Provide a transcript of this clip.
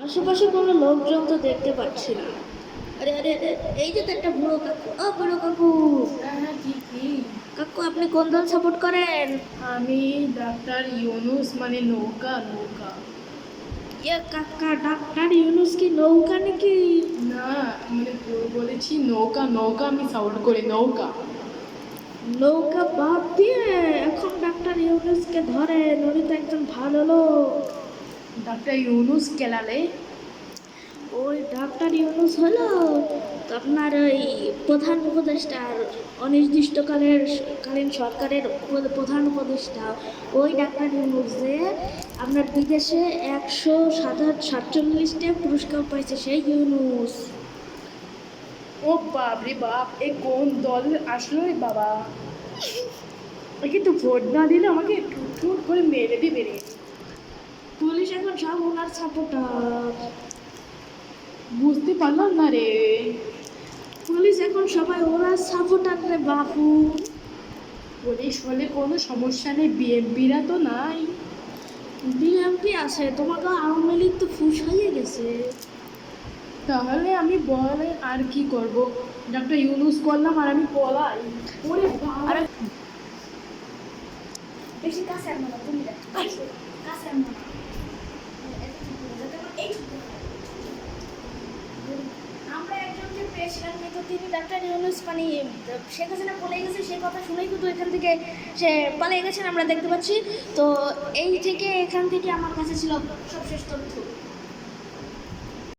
আশেপাশে কোনো লোকজন তো দেখতে পাচ্ছি না। আরে আরে আরে, এই যে তো একটা বুড়ো কাকু। ও বুড়ো কাকু, হ্যাঁ হ্যাঁ, ঠিকই। কাকু আপনি কোন দল সাপোর্ট করেন? আমি ডাক্তার ইউনুস, মানে নৌকা নৌকা। ইয়ে কাকা, ডাক্তার ইউনুস কি নৌকা নাকি? না, মানে বলেছি নৌকা নৌকা, আমি সাপোর্ট করি নৌকা। নৌকা বাদ দিয়ে এখন ডাক্তার ইউনুসকে ধরেন, উনি তো একজন ভালো লোক। ডাক্তার ইউনুস কেলালে। ওই ডাক্তার ইউনুস হলো তো আপনার ওই প্রধান উপদেষ্টা, কালীন সরকারের প্রধান উপদেষ্টা। ওই ডাক্তার ইউনুস যে আপনার বিদেশে 147টা পুরস্কার পাইছে, সেই ইউনুস। ও বাপ রে বাপ, এ কোন দল আসলো রে বাবা? একে তো ভোট না দিলে আমাকে ঠুট ঠুট করে মেরে দিবে রে। পুলিশ এখন সব ওনার সাপোর্টার। বুঝতে পারলাম না রে। পুলিশ এখন সবাই ওনার সাপোর্টার রে বাপু। পুলিশ হলে কোনো সমস্যা নেই, বিএমপিরা তো নাই। বিএমপি আছে, তোমাকে আওয়ামী লীগ তো ফুস হয়ে গেছে। তাহলে আমি বলে আর কি করব? ডাক্তার ইউনুস করলাম আর আমি পলাই। ওরে বাবা। আরে বেশি কাছে আনবো না, তুমি কাছে আনবো না। আমরা একজনকে পেয়েছিলাম, কিন্তু তিনি ডাক্তার ইউনুস মানে শেখ হাসিনা পলাই গেছে সেই কথা শুনেই কিন্তু এখান থেকে সে পালিয়ে গেছেন, আমরা দেখতে পাচ্ছি। তো এই থেকে এখান থেকে আমার কাছে ছিল সবশেষ তথ্য।